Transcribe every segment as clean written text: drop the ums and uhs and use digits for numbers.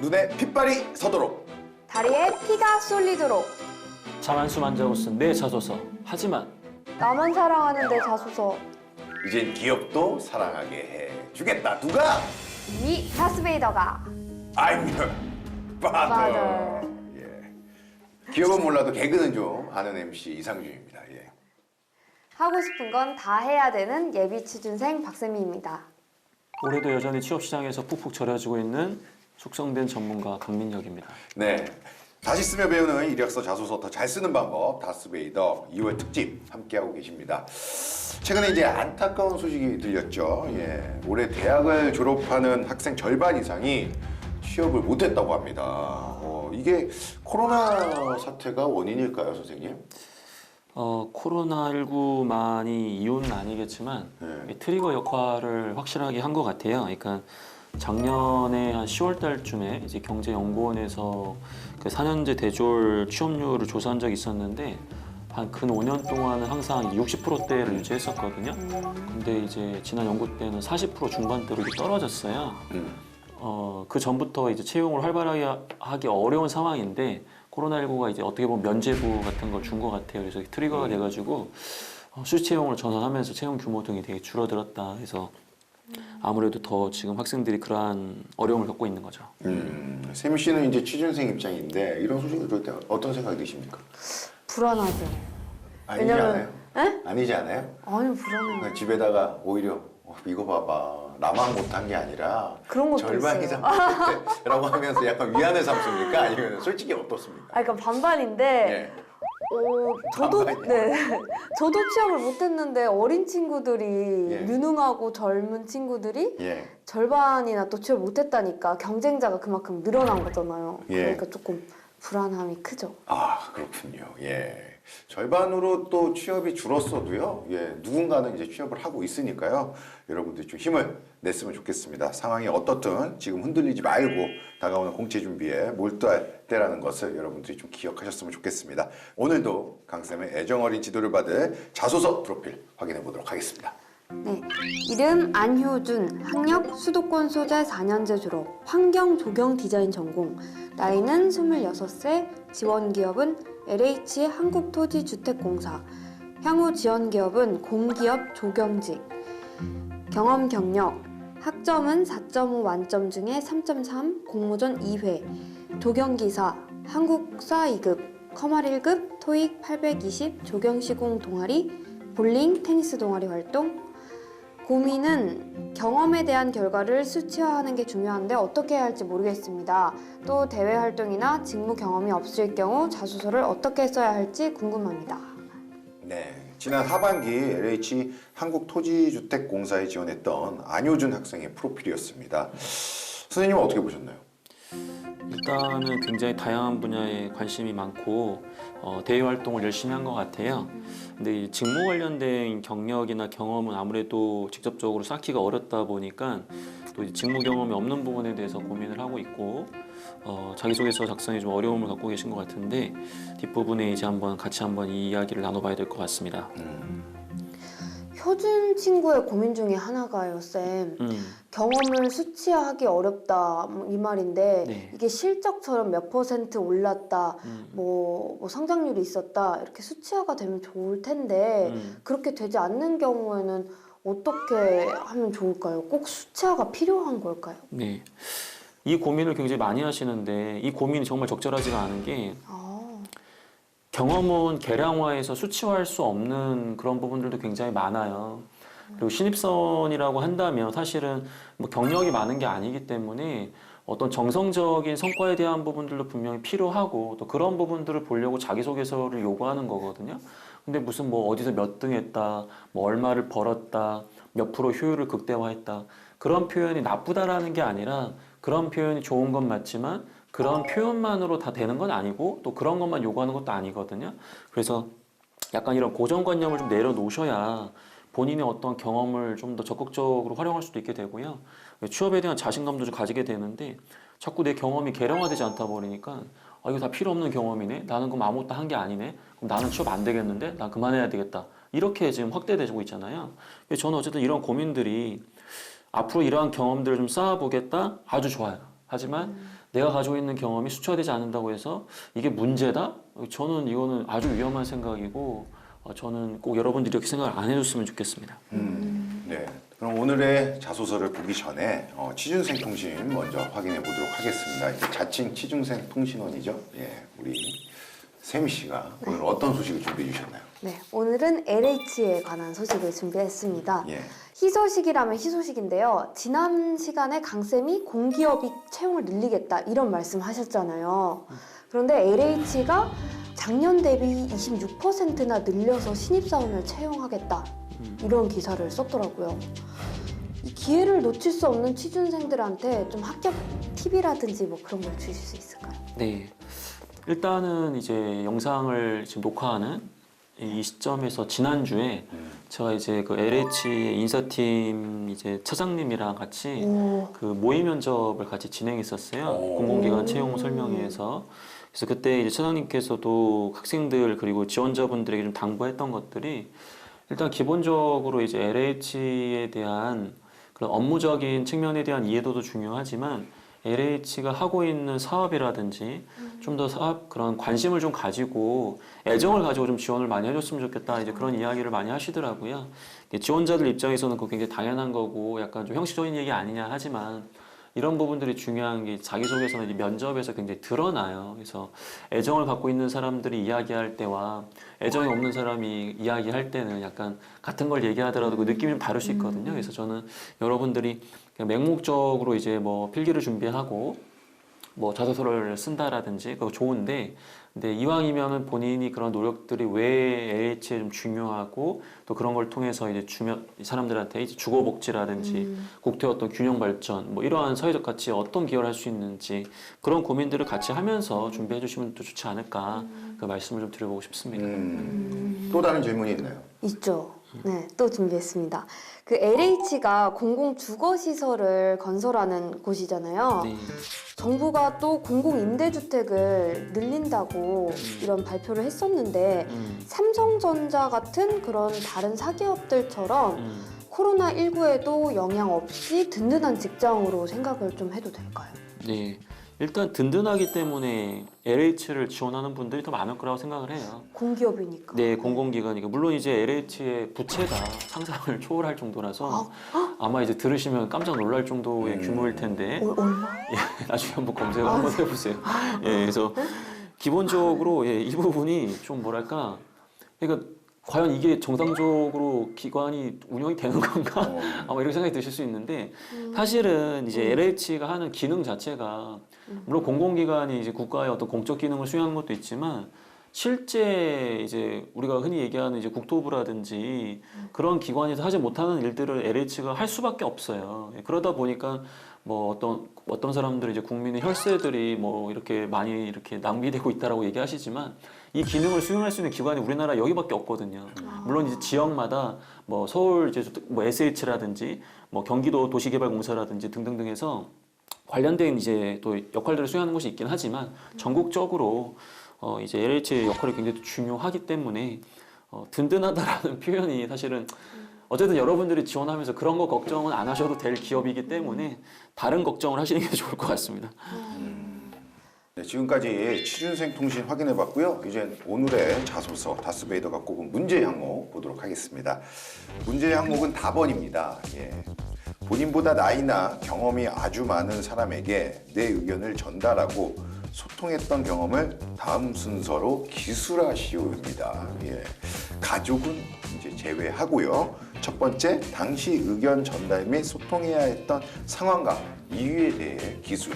눈에 핏발이 서도록. 다리에 피가 쏠리도록. 잠 한숨 안 자고 쓴 내 자소서. 하지만 나만 사랑하는 내 자소서. 이젠 기업도 사랑하게 해주겠다. 누가? 이 다스베이더가. I'm your father. 예. 기업은 몰라도 개그는 좀 아는 MC 이상준입니다. 예. 하고 싶은 건 다 해야 되는 예비 취준생 박세미입니다. 올해도 여전히 취업시장에서 푹푹 절여지고 있는 숙성된 전문가 강민혁입니다. 네. 다시 쓰며 배우는 이력서 자소서 더 잘 쓰는 방법 다스베이더 2월 특집 함께하고 계십니다. 최근에 이제 안타까운 소식이 들렸죠. 예. 올해 대학을 졸업하는 학생 절반 이상이 취업을 못했다고 합니다. 이게 코로나 사태가 원인일까요, 선생님? 코로나19만이 이유는 아니겠지만 네. 트리거 역할을 확실하게 한 것 같아요. 그러니까 작년에 한 10월 달쯤에 이제 경제연구원에서 그 4년제 대졸 취업률을 조사한 적이 있었는데 한 근 5년 동안은 항상 60%대를 유지했었거든요. 근데 이제 지난 연구 때는 40% 중반대로 이렇게 떨어졌어요. 그 전부터 이제 채용을 활발하게 하기 어려운 상황인데 코로나19가 이제 어떻게 보면 면제부 같은 걸 준 것 같아요. 그래서 트리거가 돼가지고 수시 채용을 전환하면서 채용 규모 등이 되게 줄어들었다. 그래서 아무래도 더 지금 학생들이 그러한 어려움을 겪고 있는 거죠. 세미 씨는 이제 취준생 입장인데 이런 소식을 들을 때 어떤 생각이 드십니까? 불안하죠. 아니지 왜냐면- 않아요? 에? 아니지 않아요? 아니 불안해요. 그러니까 집에다가 오히려 이거 봐봐 나만 못한 게 아니라 그런 것도 절반 있어요. 이상 못했대라고 하면서 약간 위안을 삼습니까? 아니면 솔직히 어떻습니까? 아, 그러니까 반반인데. 예. 저도 반반이요? 네, 저도 취업을 못했는데 어린 친구들이 예. 유능하고 젊은 친구들이 예. 절반이나 또 취업 못했다니까 경쟁자가 그만큼 늘어난 거잖아요. 예. 그러니까 조금 불안함이 크죠. 아 그렇군요. 예. 절반으로 또 취업이 줄었어도요. 예. 누군가는 이제 취업을 하고 있으니까요. 여러분들 좀 힘을 냈으면 좋겠습니다. 상황이 어떻든 지금 흔들리지 말고 다가오는 공채 준비에 몰두할 때라는 것을 여러분들이 좀 기억하셨으면 좋겠습니다. 오늘도 강쌤의 애정어린 지도를 받을 자소서 프로필 확인해 보도록 하겠습니다. 네, 이름 안효준, 학력 수도권 소재 4년제 졸업, 환경 조경 디자인 전공, 나이는 26세, 지원 기업은 LH 한국토지주택공사, 향후 지원 기업은 공기업 조경직, 경험 경력, 학점은 4.5 만점 중에 3.3, 공모전 2회, 조경기사, 한국사 2급, 커말 1급, 토익 820, 조경시공 동아리, 볼링, 테니스 동아리 활동. 고민은 경험에 대한 결과를 수치화하는 게 중요한데 어떻게 해야 할지 모르겠습니다. 또 대외 활동이나 직무 경험이 없을 경우 자소서를 어떻게 써야 할지 궁금합니다. 네, 지난 하반기 LH 한국토지주택공사에 지원했던 안효준 학생의 프로필이었습니다. 선생님은 어떻게 보셨나요? 일단은 굉장히 다양한 분야에 관심이 많고 대외 활동을 열심히 한 것 같아요. 근데 이 직무 관련된 경력이나 경험은 아무래도 직접적으로 쌓기가 어렵다 보니까 또 이제 직무 경험이 없는 부분에 대해서 고민을 하고 있고 자기소개서 작성에 좀 어려움을 갖고 계신 것 같은데 뒷부분에 이제 같이 한번 이 이야기를 나눠봐야 될 것 같습니다. 효준 친구의 고민 중에 하나가요, 쌤. 경험을 수치화하기 어렵다 이 말인데 네. 이게 실적처럼 몇 % 올랐다, 뭐 성장률이 있었다 이렇게 수치화가 되면 좋을 텐데 그렇게 되지 않는 경우에는 어떻게 하면 좋을까요? 꼭 수치화가 필요한 걸까요? 네. 이 고민을 굉장히 많이 하시는데 이 고민이 정말 적절하지가 않은 게 경험은 계량화해서 수치화할 수 없는 그런 부분들도 굉장히 많아요. 그리고 신입선이라고 한다면 사실은 뭐 경력이 많은 게 아니기 때문에 어떤 정성적인 성과에 대한 부분들도 분명히 필요하고 또 그런 부분들을 보려고 자기소개서를 요구하는 거거든요. 근데 무슨 뭐 어디서 몇 등 했다, 뭐 얼마를 벌었다, 몇 프로 효율을 극대화했다 그런 표현이 나쁘다라는 게 아니라 그런 표현이 좋은 건 맞지만 그런 표현만으로 다 되는 건 아니고 또 그런 것만 요구하는 것도 아니거든요. 그래서 약간 이런 고정관념을 좀 내려놓으셔야 본인의 어떤 경험을 좀 더 적극적으로 활용할 수도 있게 되고요. 취업에 대한 자신감도 좀 가지게 되는데 자꾸 내 경험이 계량화되지 않다 보니까 이거 다 필요 없는 경험이네. 나는 그럼 아무것도 한 게 아니네. 그럼 나는 취업 안 되겠는데? 난 그만해야 되겠다. 이렇게 지금 확대되고 있잖아요. 저는 어쨌든 이런 고민들이 앞으로 이러한 경험들을 좀 쌓아보겠다? 아주 좋아요. 하지만 내가 가지고 있는 경험이 수치화되지 않는다고 해서 이게 문제다? 저는 이거는 아주 위험한 생각이고 저는 꼭 여러분들이 이렇게 생각을 안 해줬으면 좋겠습니다. 네. 그럼 오늘의 자소서를 보기 전에 취준생 통신 먼저 확인해 보도록 하겠습니다. 이제 자칭 취준생 통신원이죠. 예, 우리 세미 씨가 오늘 어떤 소식을 준비해 주셨나요? 네, 오늘은 LH에 관한 소식을 준비했습니다. 예. 희소식이라면 희소식인데요. 지난 시간에 강쌤이 공기업이 채용을 늘리겠다 이런 말씀하셨잖아요. 그런데 LH가 작년 대비 26%나 늘려서 신입사원을 채용하겠다 이런 기사를 썼더라고요. 이 기회를 놓칠 수 없는 취준생들한테 좀 합격 팁이라든지 뭐 그런 걸 주실 수 있을까요? 네. 일단은 이제 영상을 지금 녹화하는 이 시점에서 지난주에 제가 이제 그 LH 인사팀 이제 차장님이랑 같이 그 모의 면접을 같이 진행했었어요. 공공기관 채용 설명회에서. 그래서 그때 이제 차장님께서도 학생들 그리고 지원자분들에게 좀 당부했던 것들이 일단 기본적으로 이제 LH에 대한 그런 업무적인 측면에 대한 이해도도 중요하지만 LH가 하고 있는 사업이라든지 좀 더 사업 그런 관심을 좀 가지고 애정을 가지고 좀 지원을 많이 해줬으면 좋겠다 이제 그런 이야기를 많이 하시더라고요. 지원자들 입장에서는 그거 굉장히 당연한 거고 약간 좀 형식적인 얘기 아니냐 하지만 이런 부분들이 중요한 게 자기소개서나 이제 면접에서 굉장히 드러나요. 그래서 애정을 갖고 있는 사람들이 이야기할 때와 애정이 없는 사람이 이야기할 때는 약간 같은 걸 얘기하더라도 그 느낌이 좀 다를 수 있거든요. 그래서 저는 여러분들이 그냥 맹목적으로 이제 뭐 필기를 준비하고 뭐 자소서를 쓴다라든지 그거 좋은데 근데 이왕이면은 본인이 그런 노력들이 왜 LH에 좀 중요하고 또 그런 걸 통해서 이제 사람들한테 이제 주거복지라든지 국토의 어떤 균형 발전 뭐 이러한 사회적 가치에 어떤 기여를 할 수 있는지 그런 고민들을 같이 하면서 준비해 주시면 또 좋지 않을까 그 말씀을 좀 드려보고 싶습니다. 또 다른 질문이 있나요? 있죠. 네, 또 준비했습니다. 그 LH가 공공주거시설을 건설하는 곳이잖아요. 네. 정부가 또 공공임대주택을 늘린다고 이런 발표를 했었는데 삼성전자 같은 그런 다른 사기업들처럼 코로나19에도 영향 없이 든든한 직장으로 생각을 좀 해도 될까요? 네. 일단 든든하기 때문에 LH를 지원하는 분들이 더 많을 거라고 생각을 해요. 공기업이니까. 네, 공공기관이니까. 물론 이제 LH의 부채가 상상을 초월할 정도라서 아마 이제 들으시면 깜짝 놀랄 정도의 규모일 텐데 얼마? 예, 나중에 한번 검색을 한번 해보세요. 예, 그래서 기본적으로 예, 이 부분이 좀 뭐랄까, 그러니까 과연 이게 정상적으로 기관이 운영이 되는 건가? 아마 이런 생각이 드실 수 있는데 사실은 이제 LH가 하는 기능 자체가 물론 공공기관이 이제 국가의 어떤 공적 기능을 수행하는 것도 있지만 실제 이제 우리가 흔히 얘기하는 이제 국토부라든지 그런 기관에서 하지 못하는 일들을 LH가 할 수밖에 없어요. 그러다 보니까 뭐 어떤 사람들이 이제 국민의 혈세들이 뭐 이렇게 많이 이렇게 낭비되고 있다라고 얘기하시지만 이 기능을 수행할 수 있는 기관이 우리나라 여기밖에 없거든요. 물론 이제 지역마다 뭐 서울 이제 뭐 SH라든지 뭐 경기도 도시개발공사라든지 등등등 해서 관련된 이제 또 역할들을 수행하는 것이 있긴 하지만 전국적으로 이제 LH의 역할이 굉장히 중요하기 때문에 든든하다라는 표현이 사실은 어쨌든 여러분들이 지원하면서 그런 거 걱정은 안 하셔도 될 기업이기 때문에 다른 걱정을 하시는 게 좋을 것 같습니다. 네, 지금까지 취준생 통신 확인해 봤고요. 이제 오늘의 자소서 다스베이더가 꼽은 문제 항목 보도록 하겠습니다. 문제 항목은 답원입니다. 예. 본인보다 나이나 경험이 아주 많은 사람에게 내 의견을 전달하고 소통했던 경험을 다음 순서로 기술하시오입니다. 예. 가족은 이제 제외하고요. 첫 번째, 당시 의견 전달 및 소통해야 했던 상황과 이유에 대해 기술.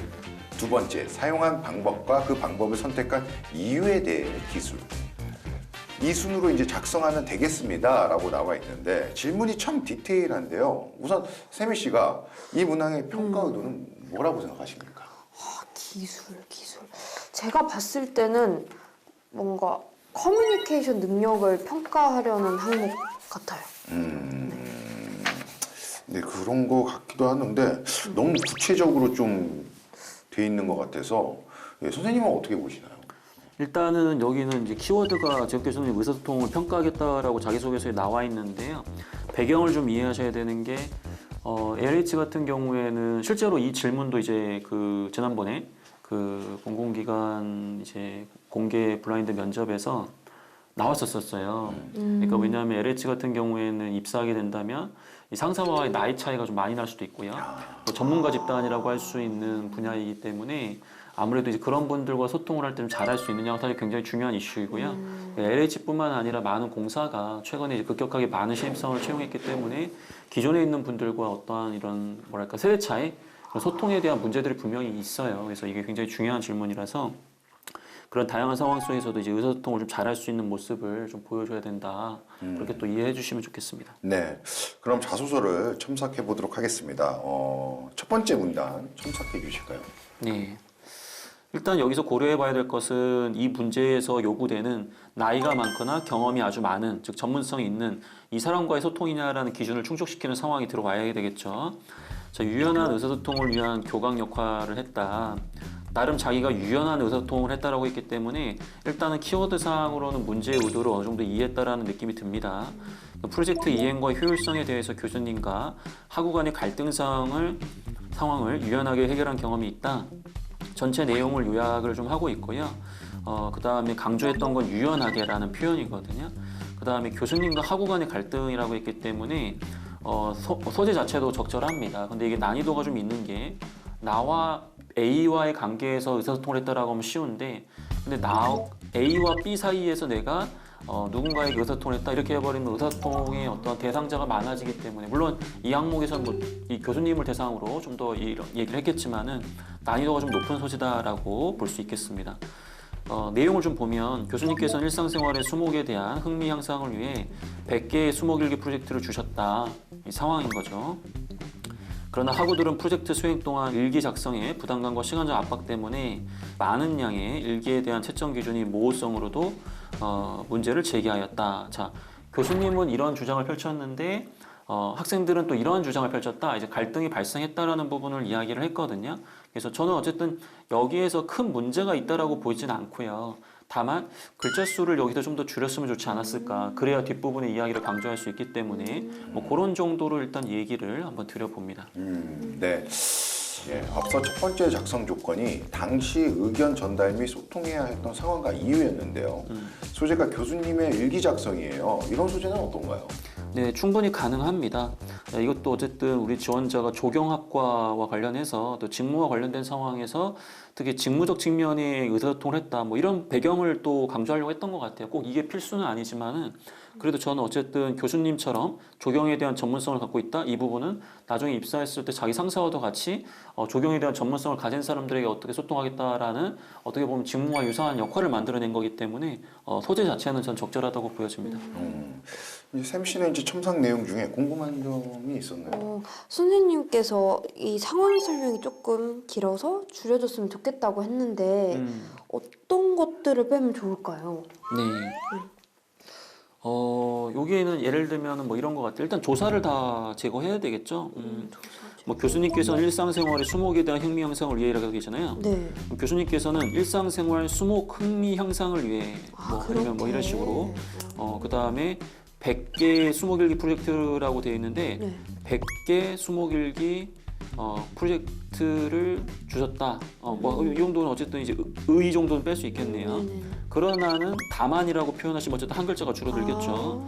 두 번째, 사용한 방법과 그 방법을 선택한 이유에 대해 기술. 이 순으로 이제 작성하면 되겠습니다.라고 나와 있는데 질문이 참 디테일한데요. 우선 세미 씨가 이 문항의 평가 의도는 뭐라고 생각하십니까? 기술. 제가 봤을 때는 뭔가 커뮤니케이션 능력을 평가하려는 항목 같아요. 네, 그런 거 같기도 하는데 너무 구체적으로 좀 돼 있는 것 같아서 예, 선생님은 어떻게 보시나요? 일단은 여기는 이제 키워드가 지역 교수님 의사소통을 평가하겠다라고 자기소개서에 나와 있는데요. 배경을 좀 이해하셔야 되는 게 LH 같은 경우에는 실제로 이 질문도 이제 지난번에 공공기관 이제 공개 블라인드 면접에서 나왔었어요. 그러니까 왜냐하면 LH 같은 경우에는 입사하게 된다면 이 상사와의 나이 차이가 좀 많이 날 수도 있고요. 또 전문가 집단이라고 할 수 있는 분야이기 때문에 아무래도 이제 그런 분들과 소통을 할 때 좀 잘할 수 있느냐가 사실 굉장히 중요한 이슈이고요. LH뿐만 아니라 많은 공사가 최근에 이제 급격하게 많은 신입사원을 채용했기 때문에 기존에 있는 분들과 어떠한 이런 뭐랄까 세대 차이, 그런 소통에 대한 문제들이 분명히 있어요. 그래서 이게 굉장히 중요한 질문이라서 그런 다양한 상황 속에서도 이제 의사소통을 좀 잘할 수 있는 모습을 좀 보여줘야 된다. 그렇게 또 이해해 주시면 좋겠습니다. 네, 그럼 자소서를 첨삭해 보도록 하겠습니다. 첫 번째 문단 첨삭해 주실까요? 네. 일단 여기서 고려해 봐야 될 것은 이 문제에서 요구되는 나이가 많거나 경험이 아주 많은, 즉 전문성이 있는 이 사람과의 소통이냐라는 기준을 충족시키는 상황이 들어와야 되겠죠. 자, 유연한 의사소통을 위한 교각 역할을 했다. 나름 자기가 유연한 의사소통을 했다라고 했기 때문에 일단은 키워드상으로는 문제의 의도를 어느 정도 이해했다라는 느낌이 듭니다. 프로젝트 이행과 효율성에 대해서 교수님과 학우 간의 갈등 상황을 유연하게 해결한 경험이 있다. 전체 내용을 요약을 좀 하고 있고요. 그 다음에 강조했던 건 유연하게라는 표현이거든요. 그 다음에 교수님과 학우 간의 갈등이라고 했기 때문에 소재 자체도 적절합니다. 근데 이게 난이도가 좀 있는 게 나와 A와의 관계에서 의사소통을 했다라고 하면 쉬운데 근데 A와 B 사이에서 내가 누군가에게 의사소통을 했다 이렇게 해버리면 의사소통의 어떤 대상자가 많아지기 때문에 물론 이 항목에서는 이 교수님을 대상으로 좀 더 얘기를 했겠지만은 난이도가 좀 높은 소지다라고 볼 수 있겠습니다. 내용을 좀 보면 교수님께서는 일상생활의 수목에 대한 흥미 향상을 위해 100개의 수목일기 프로젝트를 주셨다. 이 상황인 거죠. 그러나 학우들은 프로젝트 수행 동안 일기 작성에 부담감과 시간적 압박 때문에 많은 양의 일기에 대한 채점 기준이 모호성으로도 문제를 제기하였다. 자, 교수님은 이런 주장을 펼쳤는데 학생들은 또 이러한 주장을 펼쳤다. 이제 갈등이 발생했다라는 부분을 이야기를 했거든요. 그래서 저는 어쨌든 여기에서 큰 문제가 있다라고 보이진 않고요. 다만 글자 수를 여기서 좀 더 줄였으면 좋지 않았을까. 그래야 뒷부분의 이야기를 강조할 수 있기 때문에 뭐 그런 정도로 일단 얘기를 한번 드려봅니다. 네. 예, 앞서 첫 번째 작성 조건이 당시 의견 전달 및 소통해야 했던 상황과 이유였는데요. 소재가 교수님의 일기 작성이에요. 이런 소재는 어떤가요? 네, 충분히 가능합니다. 이것도 어쨌든 우리 지원자가 조경학과와 관련해서 또 직무와 관련된 상황에서 특히 직무적 측면의 의사소통을 했다. 뭐 이런 배경을 또 강조하려고 했던 것 같아요. 꼭 이게 필수는 아니지만은 그래도 저는 어쨌든 교수님처럼 조경에 대한 전문성을 갖고 있다. 이 부분은 나중에 입사했을 때 자기 상사와도 같이 조경에 대한 전문성을 가진 사람들에게 어떻게 소통하겠다라는 어떻게 보면 직무와 유사한 역할을 만들어낸 거기 때문에 소재 자체는 전 적절하다고 보여집니다. 이제 샘 씨는 이제 첨삭 내용 중에 궁금한 점이 있었나요? 선생님께서 이 상황 설명이 조금 길어서 줄여줬으면 좋겠다고 했는데 어떤 것들을 빼면 좋을까요? 네. 여기에는 예를 들면 뭐 이런 것 같아요. 일단 조사를 다 제거해야 되겠죠. 뭐 교수님께서는 일상생활의 수목에 대한 흥미 향상을 위해라고 계시잖아요. 네. 교수님께서는 일상생활 수목 흥미 향상을 위해 뭐 아니면 뭐 이런 식으로 그 다음에 100개 수목일기 프로젝트라고 되어 있는데 네. 100개 수목일기 프로젝트를 주셨다. 뭐 이 정도는 어쨌든 이제 의 정도는 뺄 수 있겠네요. 그러나는 다만이라고 표현하시면 어쨌든 한 글자가 줄어들겠죠.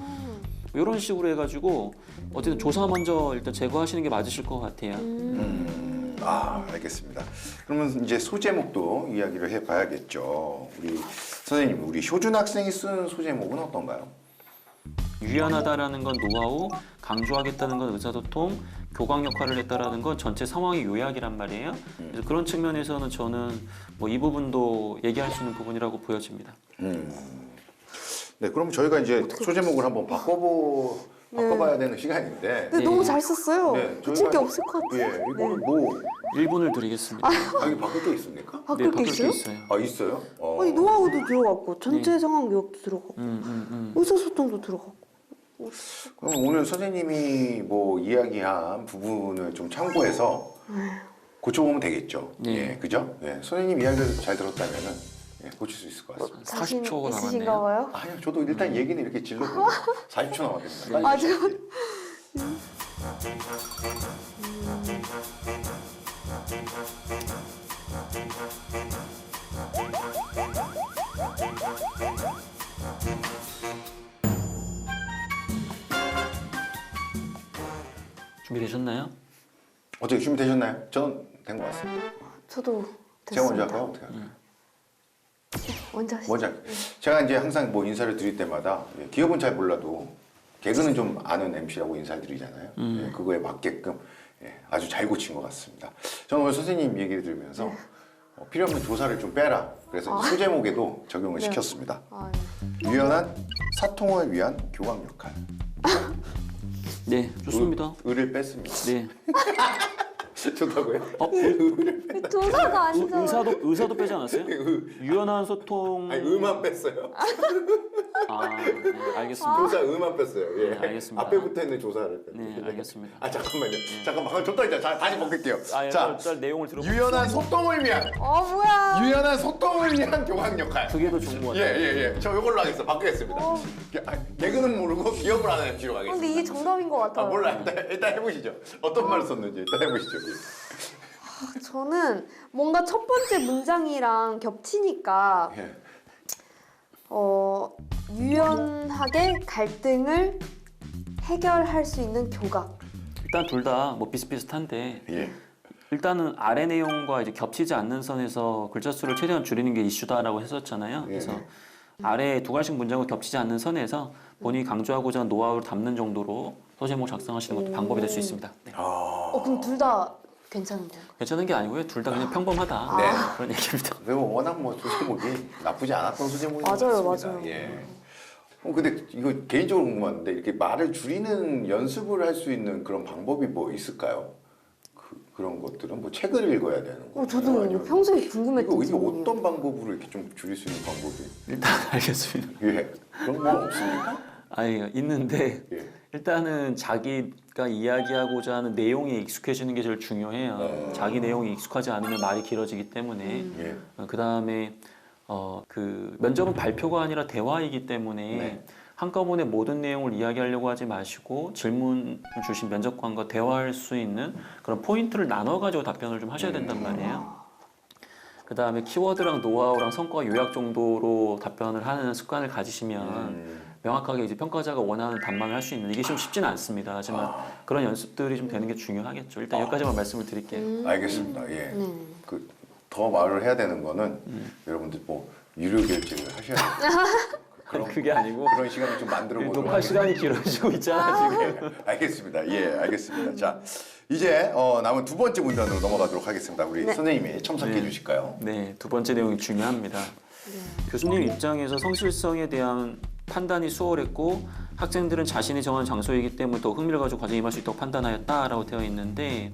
이런 식으로 해가지고 어쨌든 조사 먼저 일단 제거하시는 게 맞으실 것 같아요. 알겠습니다. 그러면 이제 소제목도 이야기를 해봐야겠죠. 우리 선생님, 우리 효준 학생이 쓴 소제목은 어떤가요? 유연하다라는 건 노하우, 강조하겠다는 건 의사소통, 교감 역할을 했다라는 건 전체 상황의 요약이란 말이에요. 그래서 그런 측면에서는 저는 뭐 이 부분도 얘기할 수 있는 부분이라고 보여집니다. 네, 그럼 저희가 이제 소제목을 한번 바꿔봐야 되는 시간인데. 근데 너무 잘 썼어요. 네, 붙일 게 저희가- 없을 것 같아요. 예, 이거는 뭐 1분을 드리겠습니다. 여기 바꿀 게 있습니까? 바꿀 게 바꿀 있어요? 있어요. 있어요? 아니 노하우도 들어갔고 전체 상황 요약도 들어갔고 의사소통도 들어갔고. 그럼 오늘 선생님이 뭐 이야기한 부분을 좀 참고해서 고쳐보면 되겠죠. 네. 예, 그죠? 예, 선생님 이야기를 잘 들었다면은 고칠 수 있을 것 같습니다. 40초 있으신가 남았네요. 봐요? 아니요, 저도 일단 얘기는 이렇게 질러보고 40초 남았겠습니다. 빨리 아, 해주세요. 지금 준비되셨나요? 어떻게 준비되셨나요? 저는 된 것 같습니다. 저도 제가 먼저 됐습니다. 할까요? 어떻게 할까요? 먼저 하시죠. 먼저 할게요. 제가 이제 항상 뭐 인사를 드릴 때마다 기업은 잘 몰라도 개그는 좀 아는 MC라고 인사를 드리잖아요. 예, 그거에 맞게끔 아주 잘 고친 것 같습니다. 저는 오늘 선생님 얘기를 들으면서 필요 없는 조사를 좀 빼라. 그래서 소제목에도 적용을 네. 시켰습니다. 아, 유연한 소통을 위한 교감 역할. 네, 좋습니다. 의를 뺐습니다. 네. 좋다고요? 네. 조사가 아니죠. 의사도 빼지 않았어요? 유연한 소통. 아니 의만 뺐어요. 아, 네, 알겠습니다. 조사 의만 뺐어요. 예. 네, 알겠습니다. 앞에 붙어 있는 조사를 뺐어요. 네, 알겠습니다. 아 잠깐만요. 잠깐만. 좋다 이제 다시 먹을게요. 아, 자, 짤 내용을 들어보세요. 유연한 소통을 위한 뭐야. 유연한 소통을 위한 교감 역할. 그게 더 좋은 것 같아요. 예. 저 이걸로 하겠습니다. 바꾸겠습니다. 개그는 모르고 기업을 하는 MC로 가겠습니다. 근데 이게 정답인 것 같아요. 몰라. 일단 해보시죠. 어떤 말을 썼는지 일단 해보시죠. 저는 뭔가 첫 번째 문장이랑 겹치니까 예. 유연하게 갈등을 해결할 수 있는 교각. 일단 둘 다 뭐 비슷비슷한데 예. 일단은 아래 내용과 이제 겹치지 않는 선에서 글자 수를 최대한 줄이는 게 이슈다라고 했었잖아요. 그래서 아래 두 가지 문장과 겹치지 않는 선에서 본인이 강조하고자 하는 노하우를 담는 정도로 소제목 작성하시는 것도 방법이 될 수 있습니다. 네. 그럼 둘 다 괜찮은 건가요? 괜찮은 게 아니고요. 둘 다 그냥 평범하다. 네. 그런 얘기입니다. 그리고 워낙 뭐 수제목이 나쁘지 않았던 수제목이 맞아요, 많습니다. 맞아요. 예. 근데 이거 개인적으로 궁금한데 이렇게 말을 줄이는 연습을 할 수 있는 그런 방법이 뭐 있을까요? 그런 것들은 뭐 책을 읽어야 되는 거. 저도 평소에 궁금했던 이게 질문이에요. 어떤 방법으로 이렇게 좀 줄일 수 있는 방법이? 일단 알겠습니다. 예. 그런 건 없습니까? 아니 있는데 예. 일단은 자기가 이야기하고자 하는 내용에 익숙해지는 게 제일 중요해요. 자기 내용이 익숙하지 않으면 말이 길어지기 때문에 예. 그 다음에 그 면접은 발표가 아니라 대화이기 때문에 네. 한꺼번에 모든 내용을 이야기하려고 하지 마시고 질문을 주신 면접관과 대화할 수 있는 그런 포인트를 나눠가지고 답변을 좀 하셔야 된단 말이에요. 그 다음에 키워드랑 노하우랑 성과 요약 정도로 답변을 하는 습관을 가지시면 명확하게 이제 평가자가 원하는 답만을 할 수 있는 이게 좀 쉽지는 않습니다. 하지만 그런 연습들이 좀 되는 게 중요하겠죠. 일단 여기까지만 말씀을 드릴게요. 알겠습니다. 예. 네. 더 말을 해야 되는 거는 여러분들 뭐 유료 결제를 하셔야 돼요. 그게 아니고 그런 시간을 좀 만들어 보도록 녹화 시간이 길어지고 있잖아 지금. 알겠습니다. 예, 알겠습니다. 자, 이제 남은 두 번째 문단으로 넘어가도록 하겠습니다. 우리 선생님이 첨삭해 주실까요? 네, 두 번째 내용이 중요합니다. 교수님 입장에서 성실성에 대한 판단이 수월했고 학생들은 자신이 정한 장소이기 때문에 더 흥미를 가지고 과정에 임할 수 있다고 판단하였다라고 되어 있는데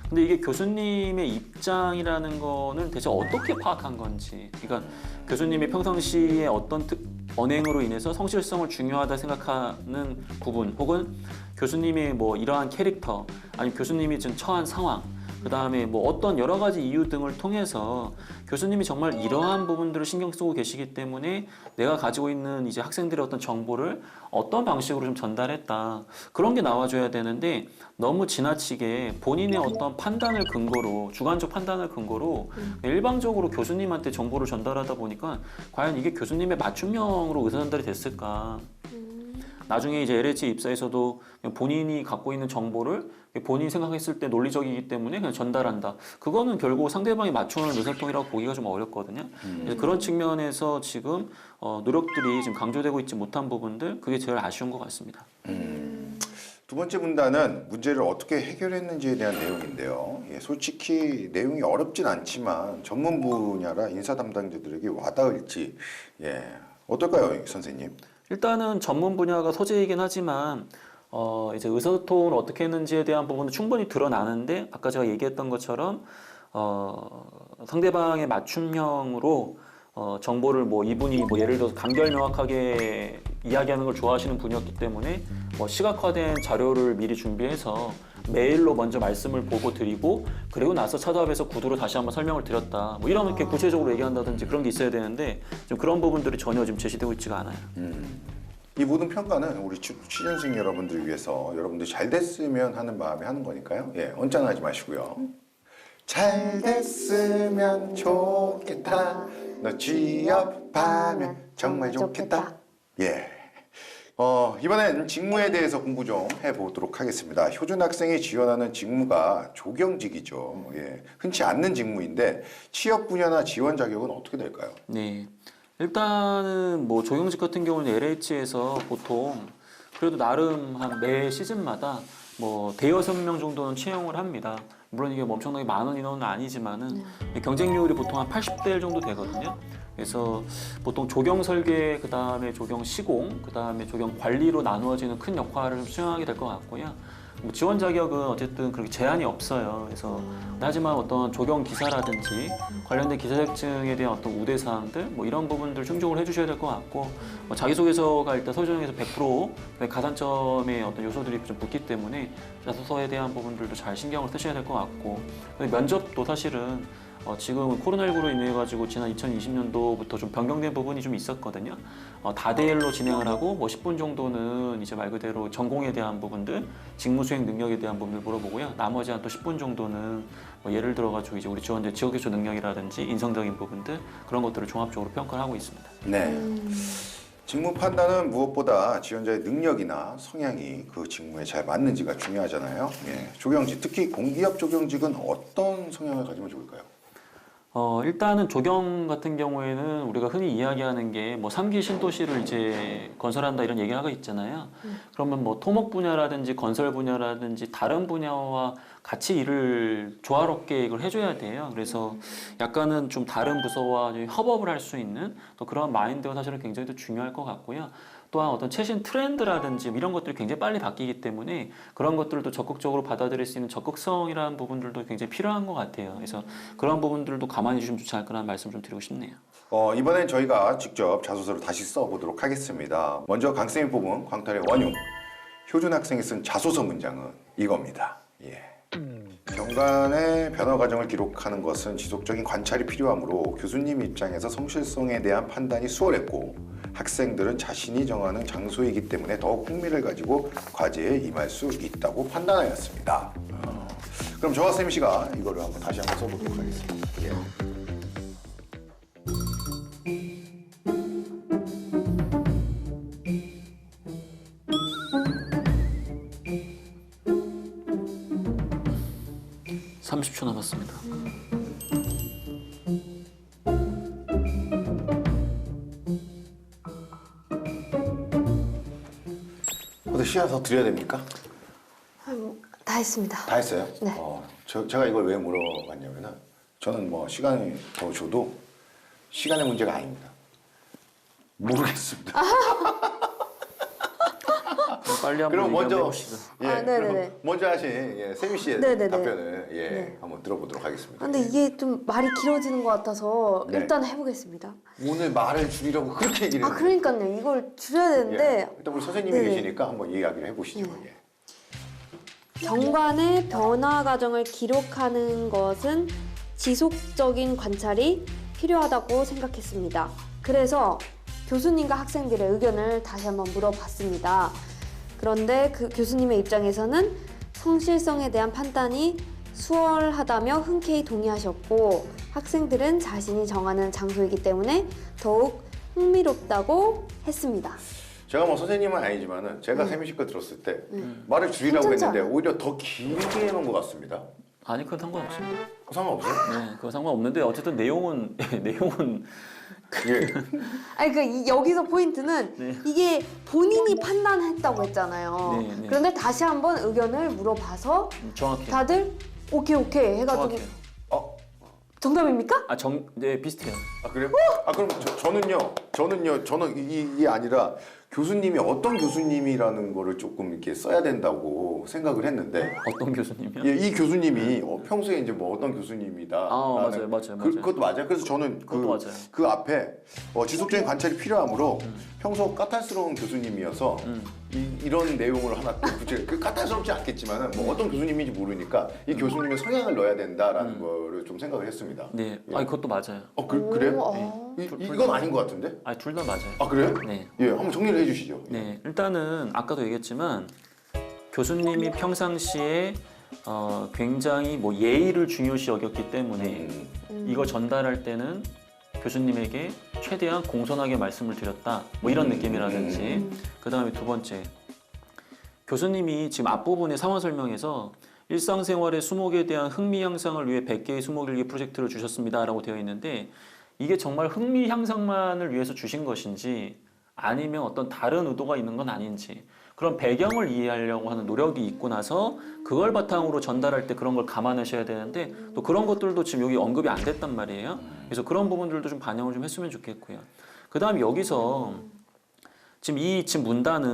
근데 이게 교수님의 입장이라는 거는 대체 어떻게 파악한 건지 그러니까 교수님이 평상시에 어떤 언행으로 인해서 성실성을 중요하다 생각하는 부분 혹은 교수님이 뭐 이러한 캐릭터 아니면 교수님이 지금 처한 상황 그 다음에 뭐 어떤 여러 가지 이유 등을 통해서 교수님이 정말 이러한 부분들을 신경 쓰고 계시기 때문에 내가 가지고 있는 이제 학생들의 어떤 정보를 어떤 방식으로 좀 전달했다 그런 게 나와줘야 되는데 너무 지나치게 본인의 어떤 판단을 근거로 주관적 판단을 근거로 일방적으로 교수님한테 정보를 전달하다 보니까 과연 이게 교수님의 맞춤형으로 의사 전달이 됐을까? 나중에 이제 LH 입사에서도 그냥 본인이 갖고 있는 정보를 본인이 생각했을 때 논리적이기 때문에 그냥 전달한다. 그거는 결국 상대방이 맞추는 의사소통이라고 보기가 좀 어렵거든요. 그래서 그런 측면에서 지금 노력들이 지금 강조되고 있지 못한 부분들 그게 제일 아쉬운 것 같습니다. 두 번째 문단은 문제를 어떻게 해결했는지에 대한 내용인데요. 예, 솔직히 내용이 어렵진 않지만 전문 분야라 인사 담당자들에게 와닿을지 어떨까요, 선생님? 일단은 전문 분야가 소재이긴 하지만 이제 의사소통을 어떻게 했는지에 대한 부분은 충분히 드러나는데 아까 제가 얘기했던 것처럼 상대방의 맞춤형으로 정보를 뭐 이분이 뭐 예를 들어서 간결 명확하게 이야기하는 걸 좋아하시는 분이었기 때문에 뭐 시각화된 자료를 미리 준비해서 메일로 먼저 말씀을 보고 드리고 그리고 나서 차도합에서 구두로 다시 한번 설명을 드렸다. 뭐 이런 이렇게 구체적으로 얘기한다든지 그런 게 있어야 되는데 좀 그런 부분들이 전혀 지금 제시되고 있지가 않아요. 이 모든 평가는 우리 취준생 여러분들을 위해서 여러분들이 잘 됐으면 하는 마음에 하는 거니까요. 예, 언짢아하지 마시고요. 잘 됐으면 좋겠다. 너 취업하면 정말 좋겠다. 예. 이번엔 직무에 대해서 공부 좀 해보도록 하겠습니다. 효준 학생이 지원하는 직무가 조경직이죠. 예. 흔치 않는 직무인데 취업 분야나 지원 자격은 어떻게 될까요? 네. 일단은 뭐 조경직 같은 경우는 LH에서 보통 그래도 나름 한 매 시즌마다 뭐 대여섯 명 정도는 채용을 합니다. 물론 이게 뭐 엄청나게 많은 인원은 아니지만은 경쟁률이 보통 한 80대 1 정도 되거든요. 그래서 보통 조경 설계, 그 다음에 조경 시공, 그 다음에 조경 관리로 나누어지는 큰 역할을 수행하게 될 것 같고요. 뭐 지원 자격은 어쨌든 그렇게 제한이 없어요. 그래서 하지만 어떤 조경 기사라든지 관련된 기사 자격증에 대한 어떤 우대 사항들 뭐 이런 부분들 충족을 해주셔야 될 것 같고 뭐 자기소개서가 일단 서류정에서 100% 가산점의 어떤 요소들이 좀 붙기 때문에 자소서에 대한 부분들도 잘 신경을 쓰셔야 될 것 같고 근데 면접도 사실은 지금 코로나19로 인해 가지고 지난 2020년도부터 좀 변경된 부분이 좀 있었거든요. 다대일로 진행을 하고 뭐 10분 정도는 이제 말 그대로 전공에 대한 부분들, 직무 수행 능력에 대한 부분을 물어보고요. 나머지 한 또 10분 정도는 뭐 예를 들어 가지고 이제 우리 지원자 지역교수 능력이라든지 인성적인 부분들 그런 것들을 종합적으로 평가를 하고 있습니다. 네. 직무 판단은 무엇보다 지원자의 능력이나 성향이 그 직무에 잘 맞는지가 중요하잖아요. 예. 조경직, 특히 공기업 조경직은 어떤 성향을 가지면 좋을까요? 일단은 조경 같은 경우에는 우리가 흔히 이야기하는 게 뭐 3기 신도시를 이제 건설한다 이런 얘기를 하고 있잖아요. 그러면 뭐 토목 분야라든지 건설 분야라든지 다른 분야와 같이 일을 조화롭게 이걸 해줘야 돼요. 그래서 약간은 좀 다른 부서와 협업을 할 수 있는 또 그런 마인드가 사실은 굉장히 또 중요할 것 같고요. 또한 어떤 최신 트렌드라든지 이런 것들이 굉장히 빨리 바뀌기 때문에 그런 것들도 적극적으로 받아들일 수 있는 적극성이라는 부분들도 굉장히 필요한 것 같아요. 그래서 그런 부분들도 감안해 주시면 좋지 않을까라는 말씀 좀 드리고 싶네요. 이번엔 저희가 직접 자소서를 다시 써보도록 하겠습니다. 먼저 강쌤이 뽑은 광탈의 원흉, 효준 학생이 쓴 자소서 문장은 이겁니다. 예. 경관의 변화 과정을 기록하는 것은 지속적인 관찰이 필요하므로 교수님 입장에서 성실성에 대한 판단이 수월했고 학생들은 자신이 정하는 장소이기 때문에 더욱 흥미를 가지고 과제에 임할 수 있다고 판단하였습니다. 그럼 저와 씨가 이거를 다시 한번 써보도록 하겠습니다. 예. (30초) 남았습니다. 근데 시간 더 드려야 됩니까? 다 했습니다. 다 했어요? 네. 제가 이걸 왜 물어봤냐면은 저는 뭐 시간이 더 줘도 시간의 문제가 아닙니다. 모르겠습니다. 빨리 한번 그럼 먼저 해봅시다. 예, 네네네. 그럼 먼저 하신 세미 씨의 네네네. 답변을 네. 한번 들어보도록 하겠습니다. 근데 이게 좀 말이 길어지는 것 같아서 네. 일단 해보겠습니다. 오늘 말을 줄이려고 그렇게 얘기를 아 했는데 그러니까요. 이걸 줄여야 되는데 예. 일단 우리 선생님이 네네. 계시니까 한번 이야기를 해보시죠. 예. 경관의 변화 과정을 기록하는 것은 지속적인 관찰이 필요하다고 생각했습니다. 그래서 교수님과 학생들의 의견을 다시 한번 물어봤습니다. 그런데 그 교수님의 입장에서는 성실성에 대한 판단이 수월하다며 흔쾌히 동의하셨고 학생들은 자신이 정하는 장소이기 때문에 더욱 흥미롭다고 했습니다. 제가 뭐 선생님은 아니지만은 제가 세미 씨 거 들었을 때 말을 줄이라고 괜찮지 했는데 않아요? 오히려 더 길게 해놓은 것 같습니다. 아니 그건 상관없습니다. 상관없어요? 네, 그거 상관없는데 어쨌든 내용은 예. 아니 여기서 포인트는 네. 이게 본인이 판단했다고 했잖아요. 네, 네. 그런데 다시 한번 의견을 물어봐서 정확해요. 다들 오케이 해가지고 정확해요. 정답입니까? 네, 비슷해요. 아 그래요? 아 그럼 저는 이게 아니라 교수님이 어떤 교수님이라는 거를 조금 이렇게 써야 된다고 생각을 했는데 어떤 교수님이요? 예, 이 교수님이 평소에 이제 뭐 어떤 교수님이다. 맞아요. 그것도 맞아요. 그래서 저는 그것도 맞아요. 그 앞에 지속적인 관찰이 필요하므로 평소 까탈스러운 교수님이어서 이런 내용을 하나 또 굳이 그 까탈스럽지 않겠지만은 뭐 어떤 교수님인지 모르니까 이 교수님의 성향을 넣어야 된다라는 거를 좀 생각을 했습니다. 네, 예. 아니 그것도 맞아요. 그래요? 오, 이건 아닌 것 같은데? 아니, 둘 다 맞아요. 아 그래요? 네. 예, 한번 정리를 해주시죠. 네, 일단은 아까도 얘기했지만 교수님이 평상시에 굉장히 뭐 예의를 중요시 여겼기 때문에 이걸 전달할 때는 교수님에게 최대한 공손하게 말씀을 드렸다. 뭐 이런 느낌이라든지. 그다음에 두 번째, 교수님이 지금 앞부분의 상황 설명에서 일상생활의 수목에 대한 흥미 향상을 위해 100개의 수목일기 프로젝트를 주셨습니다라고 되어 있는데 이게 정말 흥미 향상만을 위해서 주신 것인지 아니면 어떤 다른 의도가 있는 건 아닌지 그런 배경을 이해하려고 하는 노력이 있고 나서 그걸 바탕으로 전달할 때 그런 걸 감안하셔야 되는데 또 그런 것들도 지금 여기 언급이 안 됐단 말이에요. 그래서 그런 부분들도 좀 반영을 좀 했으면 좋겠고요. 그 다음에 여기서 지금 이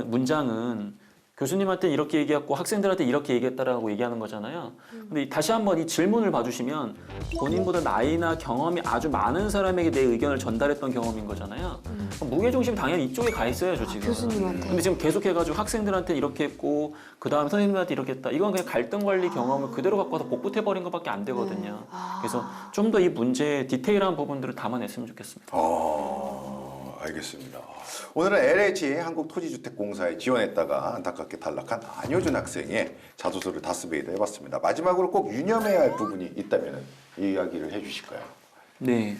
문장은 교수님한테 이렇게 얘기했고 학생들한테 이렇게 얘기했다라고 얘기하는 거잖아요. 근데 다시 한번 이 질문을 봐주시면 본인보다 나이나 경험이 아주 많은 사람에게 내 의견을 전달했던 경험인 거잖아요. 무게중심 당연히 이쪽에 가 있어야죠 지금. 교수님한테. 근데 지금 계속해가지고 학생들한테 이렇게 했고 그 다음 선생님한테 이렇게 했다. 이건 그냥 갈등 관리 경험을 그대로 갖고 와서 복붙해버린 것밖에 안 되거든요. 그래서 좀 더 이 문제의 디테일한 부분들을 담아냈으면 좋겠습니다. 알겠습니다. 오늘은 LH 한국토지주택공사에 지원했다가 안타깝게 탈락한 안효준 학생의 자소서를 다스베이드 해봤습니다. 마지막으로 꼭 유념해야 할 부분이 있다면 이야기를 해주실까요? 네.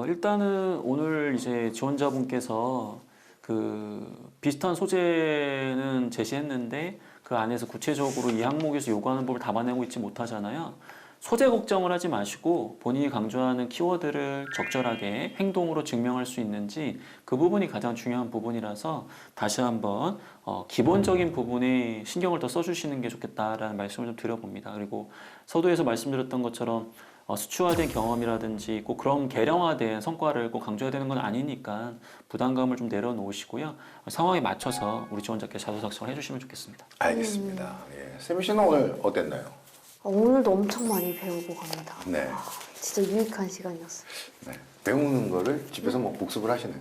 일단은 오늘 이제 지원자분께서 그 비슷한 소재는 제시했는데 그 안에서 구체적으로 이 항목에서 요구하는 법을 담아내고 있지 못하잖아요. 소재 걱정을 하지 마시고 본인이 강조하는 키워드를 적절하게 행동으로 증명할 수 있는지 그 부분이 가장 중요한 부분이라서 다시 한번 기본적인 부분에 신경을 더 써주시는 게 좋겠다라는 말씀을 좀 드려봅니다. 그리고 서두에서 말씀드렸던 것처럼 수치화된 경험이라든지 꼭 그런 계량화된 성과를 꼭 강조해야 되는 건 아니니까 부담감을 좀 내려놓으시고요. 상황에 맞춰서 우리 지원자께 자소서 작성을 해주시면 좋겠습니다. 알겠습니다. 예. 세미 씨는 오늘 어땠나요? 오늘도 엄청 많이 배우고 갑니다. 네. 진짜 유익한 시간이었어요. 네. 배우는 거를 집에서 뭐 복습을 하시나요?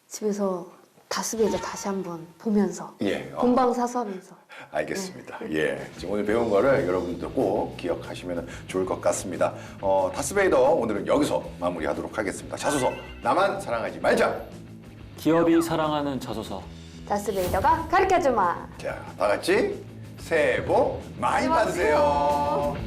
집에서 다스베이드 다시 한번 보면서 예. 본방사수하면서. 알겠습니다. 예. 지금 오늘 배운 거를 여러분들 꼭 기억하시면 좋을 것 같습니다. 다스베이더 오늘은 여기서 마무리하도록 하겠습니다. 자소서 나만 사랑하지 말자. 기업이 사랑하는 자소서. 다스베이더가 가르쳐주마. 자, 다 같이 새해 복 많이 받으세요.